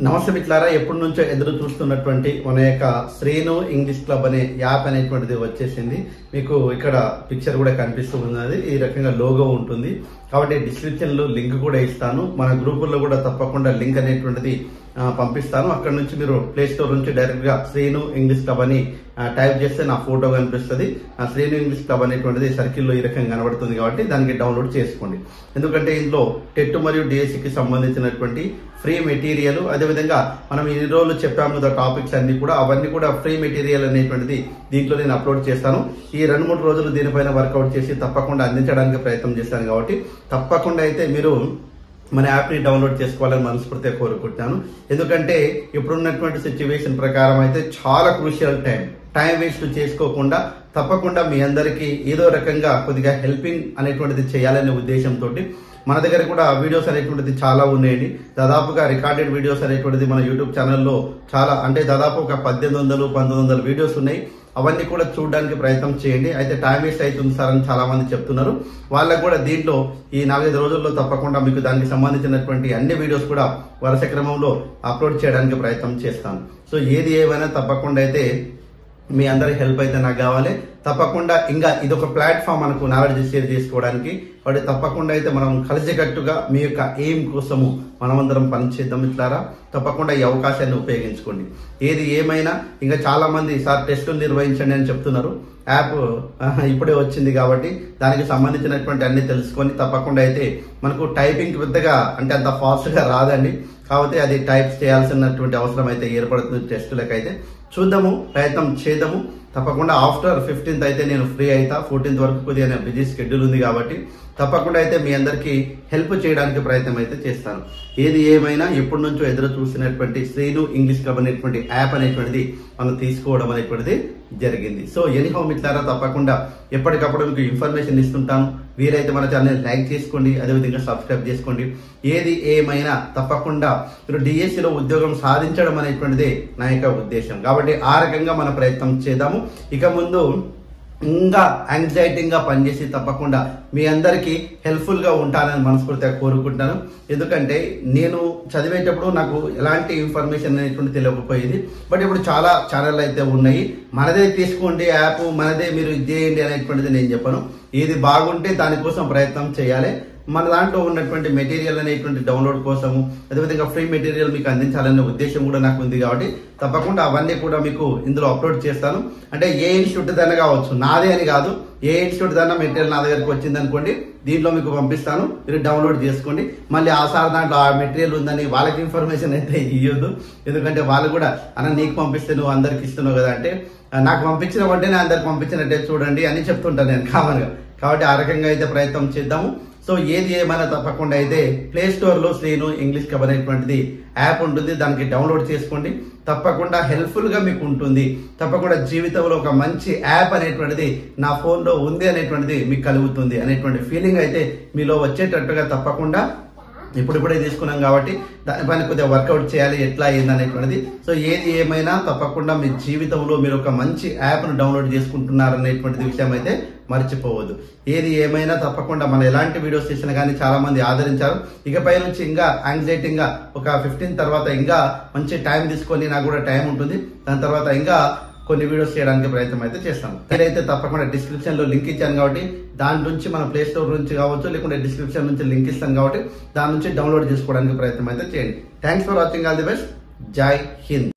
నమస్తే మిత్రులారా, ఎప్పటి నుంచో ఎదురు చూస్తున్నటువంటి మన యొక్క శ్రీను ఇంగ్లీష్ క్లబ్ అనే యాప్ అనేటువంటిది వచ్చేసింది. మీకు ఇక్కడ పిక్చర్ కూడా కనిపిస్తూ ఉన్నది. ఈ రకంగా లోగో ఉంటుంది. కాబట్టి డిస్క్రిప్షన్ లో లింక్ కూడా ఇస్తాను. మన గ్రూపుల్లో కూడా తప్పకుండా లింక్ అనేటువంటిది పంపిస్తాను. అక్కడ నుంచి మీరు ప్లే స్టోర్ నుంచి డైరెక్ట్ గా శ్రీను ఇంగ్లీష్ క్లబ్ అని టైప్ చేస్తే నా ఫోటో కనిపిస్తుంది. శ్రీను ఇంగ్లీష్ క్లబ్ అనేటువంటిది సర్కిల్లో ఈ రకంగా కనబడుతుంది. కాబట్టి దానికి డౌన్లోడ్ చేసుకోండి. ఎందుకంటే ఇందులో టెట్ మరియు డిఎస్సికి సంబంధించినటువంటి ఫ్రీ మెటీరియల్, అదేవిధంగా మనం ఈ రోజులు చెప్పాము కదా టాపిక్స్ అన్ని కూడా, అవన్నీ కూడా ఫ్రీ మెటీరియల్ అనేటువంటిది దీంట్లో నేను అప్లోడ్ చేస్తాను. ఈ 2-3 రోజులు దీనిపైన వర్కౌట్ చేసి తప్పకుండా అందించడానికి ప్రయత్నం చేస్తాను. కాబట్టి తప్పకుండా అయితే మీరు మన యాప్ ని డౌన్లోడ్ చేసుకోవాలని మనస్ఫూర్తిగా కోరుకుంటున్నాను. ఎందుకంటే ఇప్పుడున్నటువంటి సిచ్యువేషన్ ప్రకారం అయితే చాలా క్రూషియల్ టైం వేస్ట్ చేసుకోకుండా తప్పకుండా మీ అందరికీ ఏదో రకంగా కొద్దిగా హెల్పింగ్ అనేటువంటిది చేయాలనే ఉద్దేశంతో మన దగ్గర కూడా వీడియోస్ అనేటువంటిది చాలా ఉన్నాయండి. దాదాపుగా రికార్డెడ్ వీడియోస్ అనేటువంటిది మన యూట్యూబ్ ఛానల్లో చాలా, అంటే దాదాపు ఒక 1800-1900 వీడియోస్ ఉన్నాయి. అవన్నీ కూడా చూడడానికి ప్రయత్నం చేయండి. అయితే టైం వేస్ట్ అవుతుంది సార్ అని చాలా మంది చెప్తున్నారు. వాళ్ళకు కూడా దీంట్లో ఈ 4-5 రోజుల్లో తప్పకుండా మీకు దానికి సంబంధించినటువంటి అన్ని వీడియోస్ కూడా వరుస క్రమంలో అప్లోడ్ చేయడానికి ప్రయత్నం చేస్తాను. సో ఏది ఏమైనా తప్పకుండా అయితే మీ అందరి హెల్ప్ అయితే నాకు కావాలి. తప్పకుండా ఇంకా ఇదొక ప్లాట్ఫామ్ మనకు నాలెడ్జ్ షేర్ చేసుకోవడానికి. వాటి తప్పకుండా అయితే మనం కలిసికట్టుగా మీ యొక్క ఎయిమ్ కోసము మనమందరం పనిచేద్దాం మిత్రులారా. తప్పకుండా ఈ అవకాశాన్ని ఉపయోగించుకోండి. ఏది ఏమైనా ఇంకా చాలా మంది సార్ టెస్టులు నిర్వహించండి అని చెప్తున్నారు. యాప్ ఇప్పుడే వచ్చింది కాబట్టి దానికి సంబంధించినటువంటి అన్ని తెలుసుకొని తప్పకుండా అయితే మనకు టైపింగ్ పెద్దగా అంటే అంత ఫాస్ట్ గా రాదండి. కాబట్టి అది టైప్ చేయాల్సినటువంటి అవసరం అయితే ఏర్పడుతుంది. టెస్టులకు అయితే చూద్దాము, ప్రయత్నం చేద్దాము. తప్పకుండా ఆఫ్టర్ 15th అయితే నేను ఫ్రీ అవుతా. 14th వరకు కొద్దిగా బిజీ షెడ్యూల్ ఉంది కాబట్టి తప్పకుండా అయితే మీ అందరికీ హెల్ప్ చేయడానికి ప్రయత్నం అయితే చేస్తాను. ఏది ఏమైనా ఎప్పటి నుంచో ఎదురు చూసినటువంటి శ్రీను ఇంగ్లీష్ క్లబ్ అనేటువంటి యాప్ అనేటువంటిది మనం తీసుకోవడం అనేటువంటిది జరిగింది. సో ఎనీహౌ మిత్రులారా, తప్పకుండా ఎప్పటికప్పుడు మీకు ఇన్ఫర్మేషన్ ఇస్తుంటాను. వీరైతే మన ఛానల్ లైక్ చేసుకోండి, అదేవిధంగా సబ్స్క్రైబ్ చేసుకోండి. ఏది ఏమైనా తప్పకుండా మీరు డిఎస్సిలో ఉద్యోగం సాధించడం అనేటువంటిది నా యొక్క ఉద్దేశం. కాబట్టి ఆ రకంగా మన ప్రయత్నం చేద్దాము. ఇక ముందు ఇంకా యాంగ్జైటీగా పనిచేసి తప్పకుండా మీ అందరికీ హెల్ప్ఫుల్ గా ఉంటానని మనస్ఫూర్తిగా కోరుకుంటాను. ఎందుకంటే నేను చదివేటప్పుడు నాకు ఎలాంటి ఇన్ఫర్మేషన్ అనేటువంటి తెలియకపోయేది. బట్ ఇప్పుడు చాలా ఛానల్ అయితే ఉన్నాయి. మనదే తీసుకోండి యాప్, మనదే మీరు ఇది చేయండి అనేటువంటిది నేను చెప్పను. ఏది బాగుంటే దానికోసం ప్రయత్నం చేయాలి. మన దాంట్లో ఉన్నటువంటి మెటీరియల్ అనేటువంటి డౌన్లోడ్ కోసము, అదేవిధంగా ఫ్రీ మెటీరియల్ మీకు అందించాలనే ఉద్దేశం కూడా నాకు ఉంది. కాబట్టి తప్పకుండా అవన్నీ కూడా మీకు ఇందులో అప్లోడ్ చేస్తాను. అంటే ఏ ఇన్స్టిట్యూట్ దన్నా కావచ్చు, నాదే అని కాదు, ఏ ఇన్స్టిట్యూట్ దన్నా మెటీరియల్ నా దగ్గరికి వచ్చింది అనుకోండి, దీంట్లో మీకు పంపిస్తాను, మీరు డౌన్లోడ్ చేసుకోండి. మళ్ళీ ఆ సార్ దాంట్లో ఆ మెటీరియల్ ఉందని వాళ్ళకి ఇన్ఫర్మేషన్ అయితే ఇవ్వద్దు. ఎందుకంటే వాళ్ళు కూడా అన్న నీకు పంపిస్తే నువ్వు అందరికి ఇస్తున్నావు కదా అంటే, నాకు పంపించిన అంటే నేను అందరికి పంపించినట్టే చూడండి అని చెప్తుంటాను నేను కామన్ గా. కాబట్టి ఆ రకంగా అయితే ప్రయత్నం చేద్దాము. సో ఏది ఏమైనా తప్పకుండా అయితే ప్లే స్టోర్ లో శ్రీను ఇంగ్లీష్ క్లబ్ అనేటువంటిది యాప్ ఉంటుంది. దానికి డౌన్లోడ్ చేసుకోండి. తప్పకుండా హెల్ప్ఫుల్ గా మీకు ఉంటుంది. తప్పకుండా జీవితంలో ఒక మంచి యాప్ అనేటువంటిది నా ఫోన్ లో ఉంది అనేటువంటిది మీకు కలుగుతుంది అనేటువంటి ఫీలింగ్ అయితే మీలో వచ్చేటట్టుగా తప్పకుండా ఇప్పుడిప్పుడే తీసుకున్నాం కాబట్టి దానిపైన కొద్దిగా వర్కౌట్ చేయాలి, ఎట్లా అయింది అనేటువంటిది. సో ఏది ఏమైనా తప్పకుండా మీ జీవితంలో మీరు ఒక మంచి యాప్ ను డౌన్లోడ్ చేసుకుంటున్నారు అనేటువంటిది విషయం అయితే మర్చిపోవద్దు. ఏది ఏమైనా తప్పకుండా మనం ఎలాంటి వీడియోస్ చేసినా కానీ చాలా మంది ఆదరించారు. ఇకపై నుంచి ఇంకా యాంగ్జైటీగా ఒక 15 తర్వాత ఇంకా మంచి టైం తీసుకొని, నాకు కూడా టైం ఉంటుంది, దాని తర్వాత ఇంకా కొన్ని వీడియోస్ చేయడానికి ప్రయత్నం అయితే చేస్తాను. మీరైతే తప్పకుండా డిస్క్రిప్షన్ లో లింక్ ఇచ్చాను కాబట్టి దాని నుంచి మన ప్లే స్టోర్ నుంచి కావచ్చు, లేకుంటే డిస్క్రిప్షన్ నుంచి లింక్ ఇస్తాను కాబట్టి దాని నుంచి డౌన్లోడ్ చేసుకోవడానికి ప్రయత్నం అయితే చేయండి. Thanks for watching. All the best. జై హింద్.